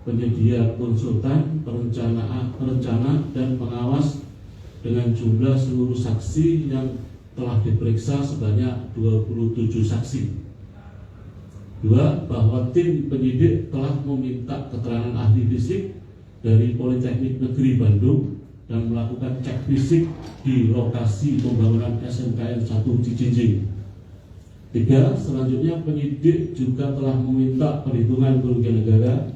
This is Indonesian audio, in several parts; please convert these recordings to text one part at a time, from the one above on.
penyedia konsultan, perencana dan pengawas dengan jumlah seluruh saksi yang telah diperiksa sebanyak 27 saksi. 2. Bahwa tim penyidik telah meminta keterangan ahli fisik dari Politeknik Negeri Bandung dan melakukan cek fisik di lokasi pembangunan SMKN 1 Cijinjing. 3. Selanjutnya penyidik juga telah meminta perhitungan kerugian negara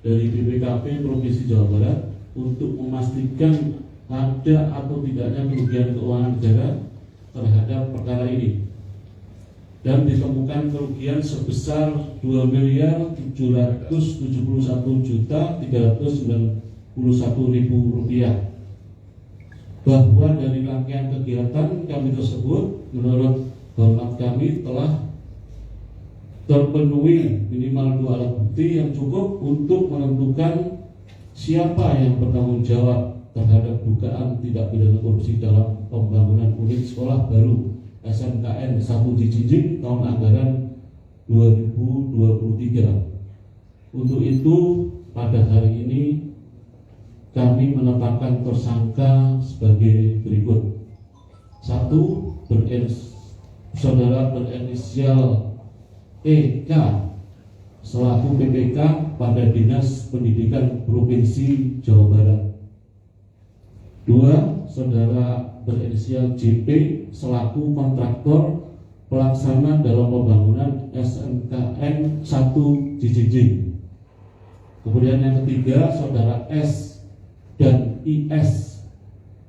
dari BPKP Provinsi Jawa Barat untuk memastikan ada atau tidaknya kerugian keuangan negara terhadap perkara ini, dan ditemukan kerugian sebesar Rp2.771.391.000. Bahwa dari rangkaian kegiatan kami tersebut, menurut hormat kami telah terpenuhi minimal 2 alat bukti yang cukup untuk menentukan siapa yang bertanggung jawab terhadap dugaan tindak pidana korupsi dalam pembangunan unit sekolah baru SMKN 1 Cijinjing tahun anggaran 2023. Untuk itu pada hari ini kami menetapkan tersangka sebagai berikut. 1. Saudara berinisial EK selaku PPK pada Dinas Pendidikan Provinsi Jawa Barat. 2. Saudara berinisial JP selaku kontraktor pelaksana dalam pembangunan SMKN 1 Cijinjing. Kemudian yang ketiga, saudara S dan IS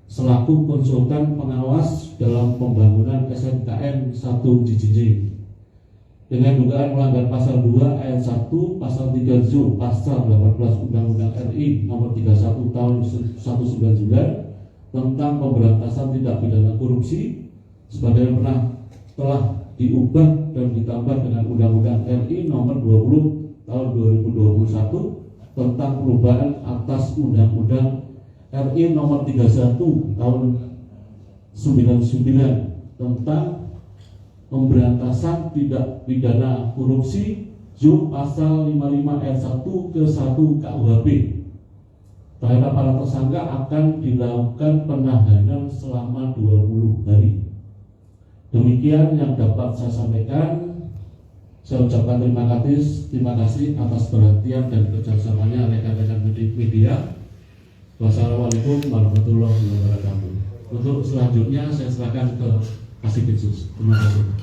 selaku konsultan pengawas dalam pembangunan SMKN 1 Cijinjing. Dengan dugaan melanggar pasal 2 ayat 1, pasal 3 Zu, pasal 18 Undang-Undang RI nomor 31 tahun 1999 tentang pemberantasan tindak pidana korupsi sebagaimana telah diubah dan ditambah dengan Undang-Undang RI nomor 20 tahun 2021 tentang perubahan atas Undang-Undang RI nomor 31 tahun 99 tentang pemberantasan tindak pidana korupsi Zu pasal 55 ayat 1 ke 1 KUHP. Terhadap para tersangka akan dilakukan penahanan selama 20 hari. Demikian yang dapat saya sampaikan. Saya ucapkan terima kasih atas perhatian dan kerjasamanya rekan-rekan media. Wassalamualaikum warahmatullahi wabarakatuh. Untuk selanjutnya saya serahkan ke Kasih Khusus. Terima kasih.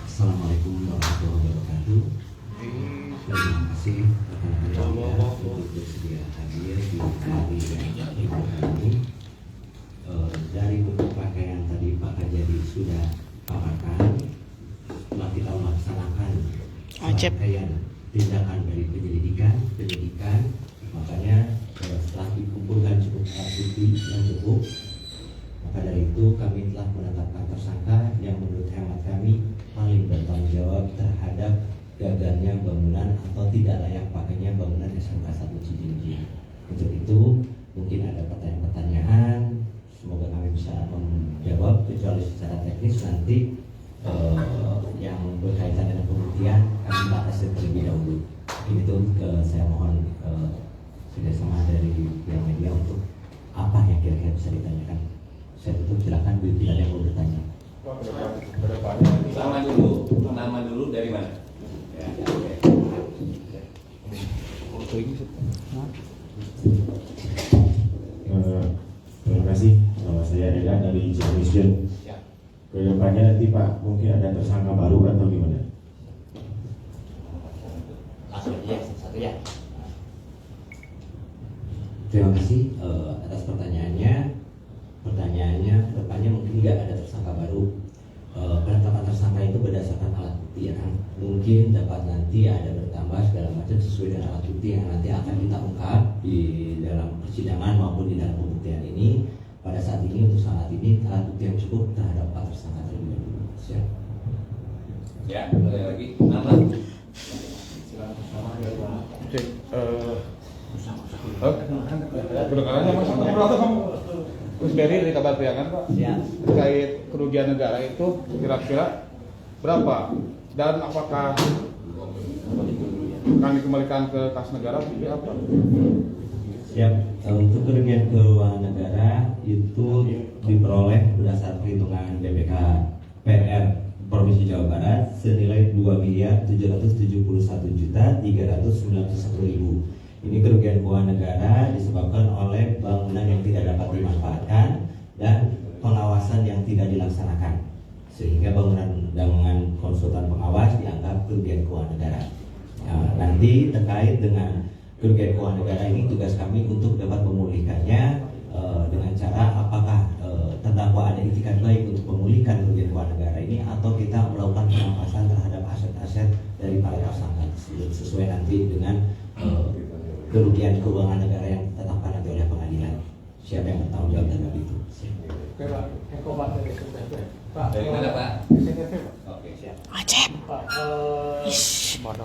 Assalamualaikum warahmatullahi wabarakatuh. Terima kasih rekan-rekan untuk bersedia hadir di hari ini. Dari beberapa yang tadi Pak Kajari sudah paparkan, setelah kita melaksanakan rangkaian tindakan dari penyidikan, makanya setelah dikumpulkan cukup alat bukti yang cukup, maka dari itu kami telah menetapkan tersangka yang menurut hemat kami paling bertanggung jawab terhadap gagalnya bangunan atau tidak layak pakainya bangunan SMK 1 Cijinjing. Untuk itu mungkin ada pertanyaan-pertanyaan, semoga kami bisa menjawab, kecuali secara teknis nanti yang berkaitan dengan pembuktian kami bahas terlebih dahulu. Ini tuh saya mohon kerjasama dari pihak media untuk apa yang kira-kira bisa ditanyakan. Saya tutup, silakan bila yang mau bertanya. Nama dulu dari mana? Ya, terima kasih. Nama saya Eda dari Cirebon. Kedepannya nanti Pak mungkin ada tersangka baru atau gimana? Satu ya. Terima kasih atas pertanyaannya. Pertanyaannya kedepannya mungkin nggak ada tersangka baru. Penetapan tersangka itu berdasarkan alat bukti yang mungkin dapat nanti ada bertambah segala macam sesuai dengan alat bukti yang nanti akan kita ungkap di dalam persidangan maupun di dalam pembuktian ini. Pada saat ini untuk saat ini alat bukti yang cukup terhadap 4 tersangka terlebih dahulu. Siap. Ya, ada lagi. Nama. Cek, kedengarannya mas, berapa kamu? Terus dari kabar piangan Pak, terkait kerugian negara itu kira-kira berapa? Dan apakah akan dikembalikan ke kas negara seperti apa? Siap. Untuk kerugian keuangan negara itu diperoleh berdasar perhitungan BPK PR Provinsi Jawa Barat senilai 2.771.391.000. Ini kerugian keuangan negara disebabkan oleh bangunan yang tidak dapat dimanfaatkan dan pengawasan yang tidak dilaksanakan, sehingga bangunan dengan konsultan pengawas dianggap kerugian keuangan negara. Nah, nanti terkait dengan kerugian keuangan negara ini tugas kami untuk dapat memulihkannya dengan cara apakah terdakwa ada itikat baik untuk memulihkan kerugian keuangan negara ini atau kita melakukan perampasan terhadap aset-aset dari para tersangka sesuai nanti dengan kerugian keuangan negara yang ditetapkan nanti oleh pengadilan. Siapa yang bertanggung jawab terhadap itu? Oke Pak, Eko Pak dari SNTP. Pak, Dari mana Pak? SNTP Pak. Oke, siap. Pak,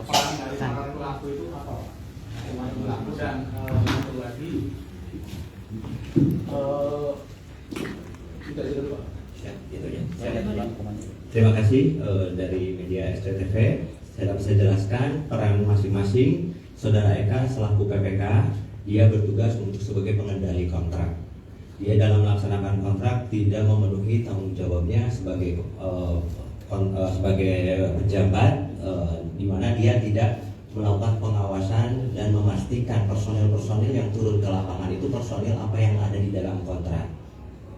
peran dari para pelaku itu apa? Cuma pelaku dan satu lagi tidak jelas Pak. Siap, gitu ya. Terima kasih dari media SCTV. Saya bisa jelaskan peran masing-masing. Saudara Eka selaku PPK, dia bertugas untuk sebagai pengendali kontrak. Dia dalam melaksanakan kontrak tidak memenuhi tanggung jawabnya sebagai pejabat, di mana dia tidak melakukan pengawasan dan memastikan personil-personil yang turun ke lapangan itu personil apa yang ada di dalam kontrak.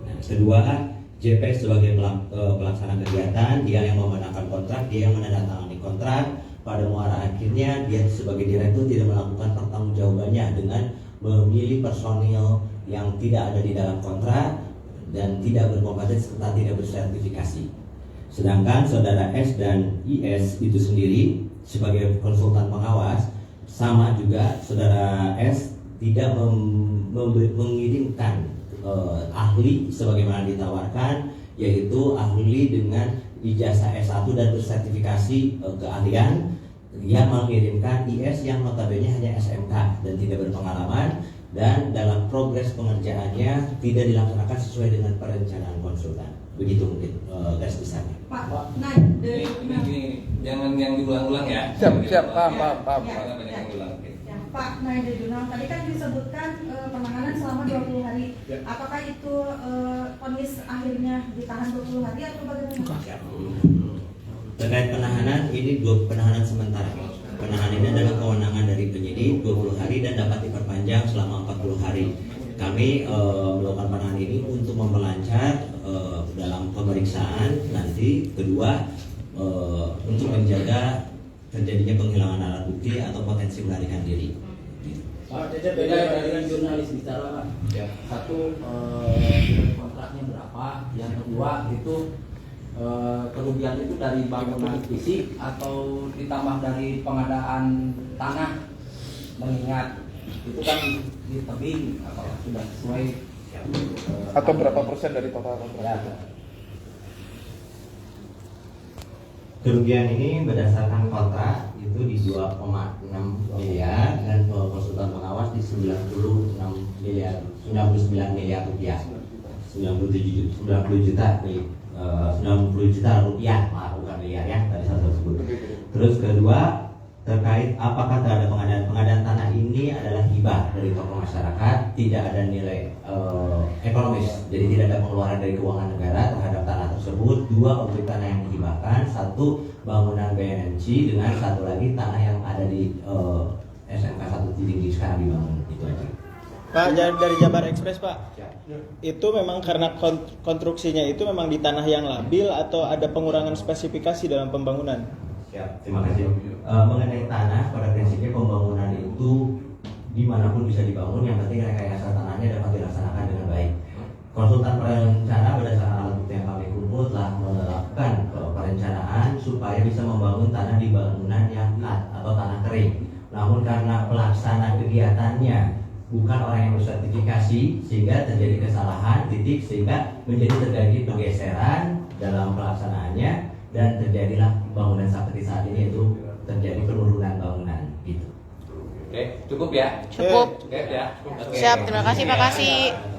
Nah, kedua, JP sebagai pelaksana kegiatan, dia yang memenangkan kontrak, dia yang menandatangani kontrak. Pada muara akhirnya dia sebagai direktur tidak melakukan pertanggungjawabannya dengan memilih personil yang tidak ada di dalam kontrak dan tidak berkompeten serta tidak bersertifikasi. Sedangkan saudara S dan IS itu sendiri sebagai konsultan pengawas, sama juga saudara S tidak mengirimkan ahli sebagaimana ditawarkan, yaitu ahli dengan ijazah S1 dan bersertifikasi keahlian. Dia mengirimkan IS yang notabene hanya SMK dan tidak berpengalaman, dan dalam progres pengerjaannya tidak dilaksanakan sesuai dengan perencanaan konsultan. Begitu mungkin garis besarnya. Pak, nah, Ini jangan yang diulang-ulang ya. Siap, paham. Jangan banyak yang diulang. ya, Pak, nah di jurnal tadi kan disebutkan penahanan selama 20 hari. Ya. Apakah itu vonis akhirnya ditahan 20 hari atau bagaimana? Siap. Terkait penahanan, ini dua penahanan sementara. Penahanan ini adalah kewenangan dari penyidik 20 hari dan dapat diperpanjang selama 40 hari. Kami melakukan penahanan ini untuk memperlancar dalam pemeriksaan nanti. Kedua, untuk menjaga terjadinya penghilangan alat bukti atau potensi melarikan diri. Pak, Cecep beda dengan jurnalis bicara Pak. Ya. Satu, kontraknya berapa? Yang kedua itu kerugian itu dari bangunan fisik atau ditambah dari pengadaan tanah, mengingat itu kan di tebing apakah sudah sesuai Atau berapa persen dari total kontrak? ya. Kerugian ini berdasarkan kontrak itu di 2,6 miliar dan konsultan pengawas di 99 miliar rupiah. 90 juta rupiah, maaf bukan miliar ya, tadi saya sebut. Terus kedua, terkait apakah terhadap pengadaan tanah ini adalah hibah dari tokoh masyarakat, tidak ada nilai ekonomis, jadi tidak ada pengeluaran dari keuangan negara terhadap tanah tersebut. Dua, objek tanah yang dihibahkan, satu bangunan BNMC dengan satu lagi tanah yang ada di SMK 1 Ciding sekarang dibangun. Itu aja. Pak, dari Jabar Express Pak, itu memang karena konstruksinya itu memang di tanah yang labil atau ada pengurangan spesifikasi dalam pembangunan? Siap, terima kasih. Mengenai tanah, pada prinsipnya pembangunan itu dimanapun bisa dibangun, yang penting rekayasa tanahnya dapat dilaksanakan dengan baik. Konsultan perencana berdasarkan alat bukti yang kami kumpul telah melakukan perencanaan supaya bisa membangun tanah di bangunan yang flat atau tanah kering. Namun karena pelaksana kegiatannya bukan orang yang bersertifikasi, sehingga terjadi kesalahan sehingga terjadi pergeseran dalam pelaksanaannya dan terjadilah bangunan seperti saat ini itu terjadi penurunan bangunan gitu. Oke, cukup ya? Cukup. Oke ya. Oke. Siap, terima kasih Pak Kasih.